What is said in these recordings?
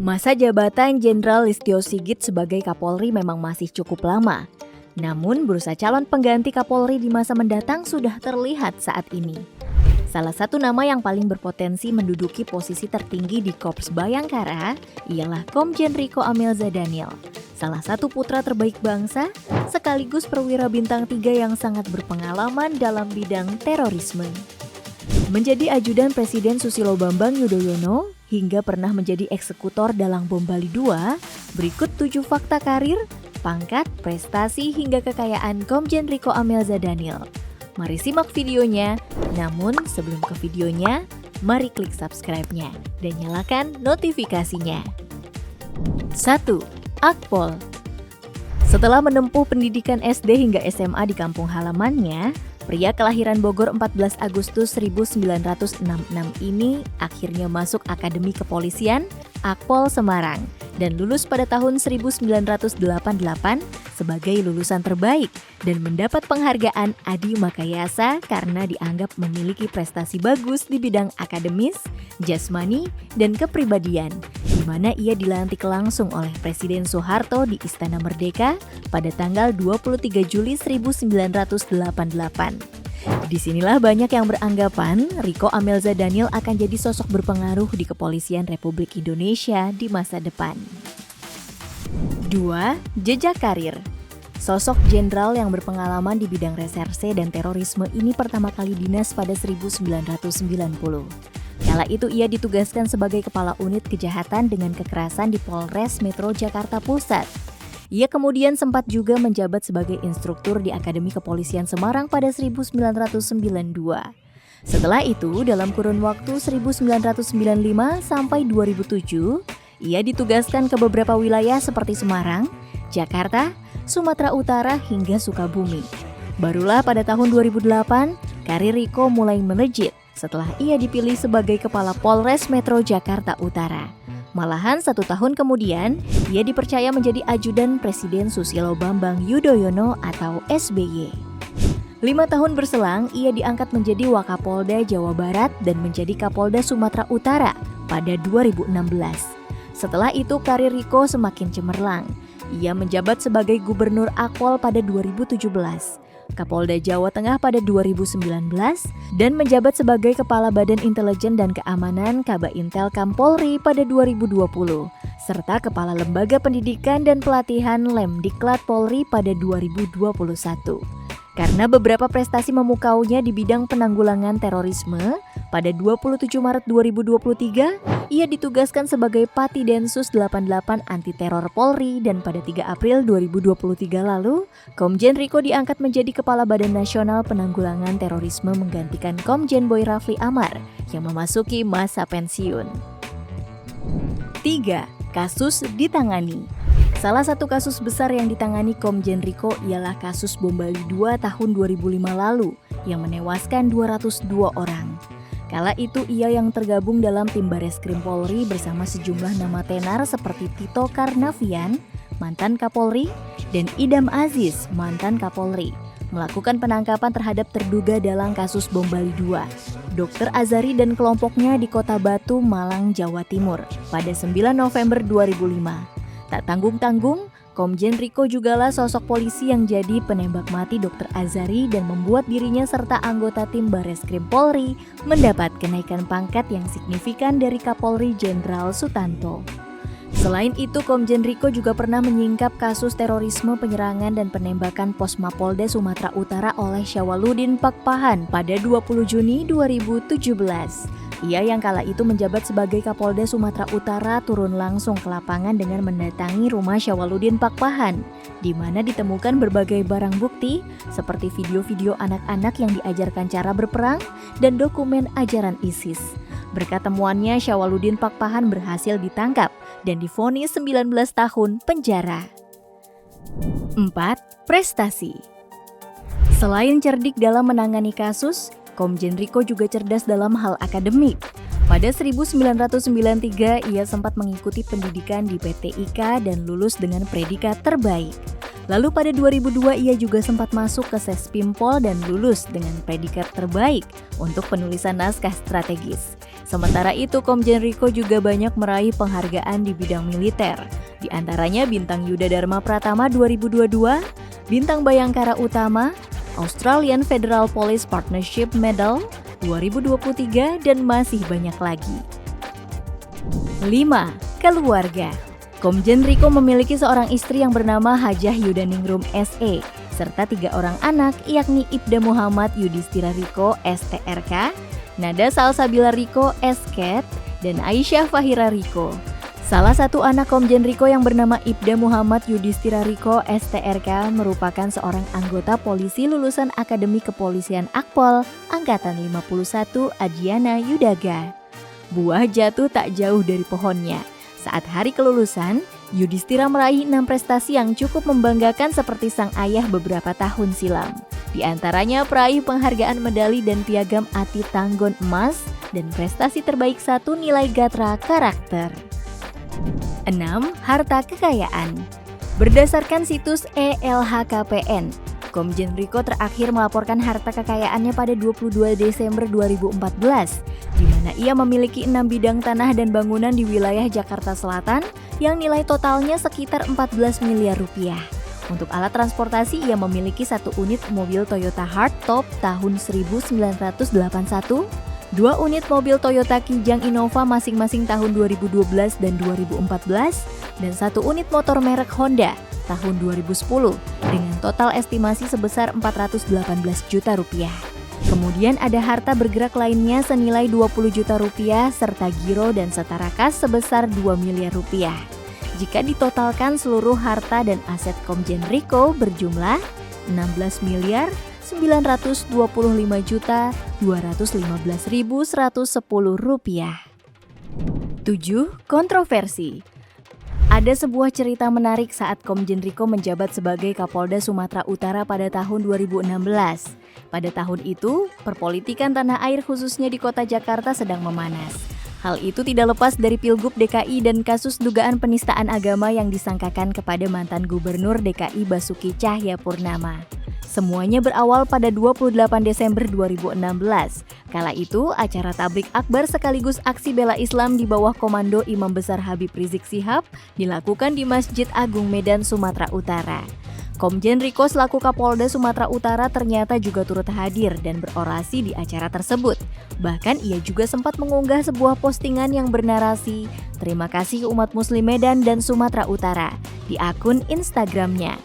Masa jabatan Jenderal Listio Sigit sebagai Kapolri memang masih cukup lama. Namun, bursa calon pengganti Kapolri di masa mendatang sudah terlihat saat ini. Salah satu nama yang paling berpotensi menduduki posisi tertinggi di Korps Bayangkara ialah Komjen Riko Amelza Daniel, salah satu putra terbaik bangsa, sekaligus perwira bintang 3 yang sangat berpengalaman dalam bidang terorisme. Menjadi ajudan Presiden Susilo Bambang Yudhoyono, hingga pernah menjadi eksekutor dalang bom Bali 2, berikut 7 fakta karir, pangkat, prestasi hingga kekayaan Komjen Riko Amelza Daniel. Mari simak videonya, namun sebelum ke videonya, mari klik subscribe-nya dan nyalakan notifikasinya. 1. Akpol. Setelah menempuh pendidikan SD hingga SMA di kampung halamannya, pria kelahiran Bogor 14 Agustus 1966 ini akhirnya masuk Akademi Kepolisian Akpol Semarang dan lulus pada tahun 1988 sebagai lulusan terbaik dan mendapat penghargaan Adi Makayasa karena dianggap memiliki prestasi bagus di bidang akademis, jasmani, dan kepribadian, di mana ia dilantik langsung oleh Presiden Soeharto di Istana Merdeka pada tanggal 23 Juli 1988. Disinilah banyak yang beranggapan Riko Amelza Daniel akan jadi sosok berpengaruh di Kepolisian Republik Indonesia di masa depan. 2. Jejak karir. Sosok jenderal yang berpengalaman di bidang reserse dan terorisme ini pertama kali dinas pada 1990. Kala itu ia ditugaskan sebagai Kepala Unit Kejahatan dengan Kekerasan di Polres Metro Jakarta Pusat. Ia kemudian sempat juga menjabat sebagai instruktur di Akademi Kepolisian Semarang pada 1992. Setelah itu, dalam kurun waktu 1995 sampai 2007, ia ditugaskan ke beberapa wilayah seperti Semarang, Jakarta, Sumatera Utara hingga Sukabumi. Barulah pada tahun 2008, karir Riko mulai melejit setelah ia dipilih sebagai Kepala Polres Metro Jakarta Utara. Malahan 1 tahun kemudian, ia dipercaya menjadi ajudan Presiden Susilo Bambang Yudhoyono atau SBY. 5 tahun berselang, ia diangkat menjadi Wakapolda Jawa Barat dan menjadi Kapolda Sumatera Utara pada 2016. Setelah itu, karir Riko semakin cemerlang. Ia menjabat sebagai Gubernur Akpol pada 2017. Kapolda Jawa Tengah pada 2019 dan menjabat sebagai Kepala Badan Intelijen dan Keamanan Kabaintel Kampolri pada 2020 serta Kepala Lembaga Pendidikan dan Pelatihan Lemdiklat Polri pada 2021. Karena beberapa prestasi memukaunya di bidang penanggulangan terorisme, pada 27 Maret 2023, ia ditugaskan sebagai Pati Densus 88 Anti Teror Polri dan pada 3 April 2023 lalu, Komjen Riko diangkat menjadi Kepala Badan Nasional Penanggulangan Terorisme menggantikan Komjen Boy Rafli Amar yang memasuki masa pensiun. 3. Kasus ditangani. Salah satu kasus besar yang ditangani Komjen Riko ialah kasus bom Bali 2 tahun 2005 lalu yang menewaskan 202 orang. Kala itu ia yang tergabung dalam tim Bareskrim Polri bersama sejumlah nama tenar seperti Tito Karnavian, mantan Kapolri, dan Idam Aziz, mantan Kapolri, melakukan penangkapan terhadap terduga dalam kasus bom Bali 2, Dr. Azari dan kelompoknya di Kota Batu, Malang, Jawa Timur pada 9 November 2005. Tak tanggung-tanggung, Komjen Riko jugalah sosok polisi yang jadi penembak mati Dr. Azari dan membuat dirinya serta anggota tim Bareskrim Polri mendapat kenaikan pangkat yang signifikan dari Kapolri Jenderal Sutanto. Selain itu, Komjen Riko juga pernah menyingkap kasus terorisme penyerangan dan penembakan Pos Mapolda Sumatera Utara oleh Syawaludin Pakpahan pada 20 Juni 2017. Ia yang kala itu menjabat sebagai Kapolda Sumatera Utara turun langsung ke lapangan dengan mendatangi rumah Syawaludin Pakpahan, di mana ditemukan berbagai barang bukti seperti video-video anak-anak yang diajarkan cara berperang dan dokumen ajaran ISIS. Berkat temuannya, Syawaludin Pakpahan berhasil ditangkap dan divonis 19 tahun penjara. 4. Prestasi. Selain cerdik dalam menangani kasus, Komjen Riko juga cerdas dalam hal akademik. Pada 1993, ia sempat mengikuti pendidikan di PT IKA dan lulus dengan predikat terbaik. Lalu pada 2002, ia juga sempat masuk ke Sespimpol dan lulus dengan predikat terbaik untuk penulisan naskah strategis. Sementara itu, Komjen Riko juga banyak meraih penghargaan di bidang militer. Di antaranya Bintang Yuda Dharma Pratama 2022, Bintang Bayangkara Utama, Australian Federal Police Partnership Medal 2023, dan masih banyak lagi. 5. Keluarga. Komjen Riko memiliki seorang istri yang bernama Hajah Yudaningrum SE, serta 3 orang anak, yakni Ibda Muhammad Yudhistira Riko STRK, Nada Salsabila Riko SKET, dan Aisyah Fahira Riko. Salah satu anak Komjen Riko yang bernama Ibda Muhammad Yudhistira Riko STRK merupakan seorang anggota polisi lulusan Akademi Kepolisian Akpol Angkatan 51 Adhiana Yudaga. Buah jatuh tak jauh dari pohonnya. Saat hari kelulusan, Yudhistira meraih 6 prestasi yang cukup membanggakan seperti sang ayah beberapa tahun silam. Di antaranya peraih penghargaan medali dan piagam Ati Tanggon Emas dan prestasi terbaik 1 nilai Gatra Karakter. 6. Harta kekayaan. Berdasarkan situs ELHKPN, Komjen Riko terakhir melaporkan harta kekayaannya pada 22 Desember 2014, di mana ia memiliki 6 bidang tanah dan bangunan di wilayah Jakarta Selatan yang nilai totalnya sekitar 14 miliar rupiah. Untuk alat transportasi, ia memiliki 1 unit mobil Toyota Hardtop tahun 1981, 2 unit mobil Toyota Kijang Innova masing-masing tahun 2012 dan 2014, dan 1 unit motor merek Honda tahun 2010 dengan total estimasi sebesar 418 juta rupiah. Kemudian ada harta bergerak lainnya senilai 20 juta rupiah serta giro dan setara kas sebesar 2 miliar rupiah. Jika ditotalkan seluruh harta dan aset Komjen Riko berjumlah 16 miliar 925.215.110 rupiah. 7. Kontroversi. Ada sebuah cerita menarik saat Komjen Riko menjabat sebagai Kapolda Sumatera Utara pada tahun 2016. Pada tahun itu, perpolitikan tanah air khususnya di kota Jakarta sedang memanas. Hal itu tidak lepas dari Pilgub DKI dan kasus dugaan penistaan agama yang disangkakan kepada mantan Gubernur DKI Basuki Cahayapurnama. Semuanya berawal pada 28 Desember 2016. Kala itu, acara tablik akbar sekaligus aksi bela Islam di bawah komando Imam Besar Habib Rizik Syihab dilakukan di Masjid Agung Medan, Sumatera Utara. Komjen Riko selaku Kapolda Sumatera Utara ternyata juga turut hadir dan berorasi di acara tersebut. Bahkan ia juga sempat mengunggah sebuah postingan yang bernarasi, "Terima kasih umat muslim Medan dan Sumatera Utara" di akun Instagramnya.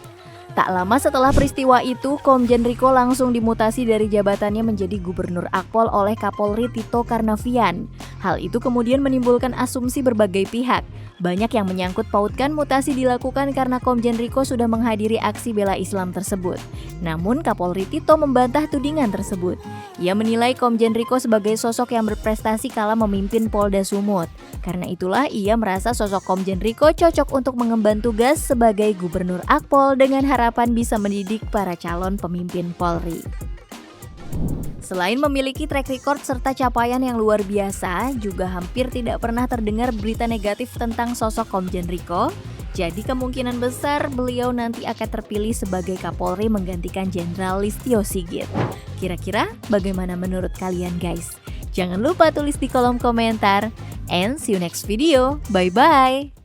Tak lama setelah peristiwa itu, Komjen Riko langsung dimutasi dari jabatannya menjadi Gubernur Akpol oleh Kapolri Tito Karnavian. Hal itu kemudian menimbulkan asumsi berbagai pihak. Banyak yang menyangkut pautkan mutasi dilakukan karena Komjen Riko sudah menghadiri aksi bela Islam tersebut. Namun Kapolri Tito membantah tudingan tersebut. Ia menilai Komjen Riko sebagai sosok yang berprestasi kala memimpin Polda Sumut. Karena itulah ia merasa sosok Komjen Riko cocok untuk mengemban tugas sebagai Gubernur Akpol dengan harapan bisa mendidik para calon pemimpin Polri. Selain memiliki track record serta capaian yang luar biasa, juga hampir tidak pernah terdengar berita negatif tentang sosok Komjen Riko. Jadi kemungkinan besar beliau nanti akan terpilih sebagai Kapolri menggantikan Jenderal Listio Sigit. Kira-kira bagaimana menurut kalian guys? Jangan lupa tulis di kolom komentar. And see you next video. Bye-bye!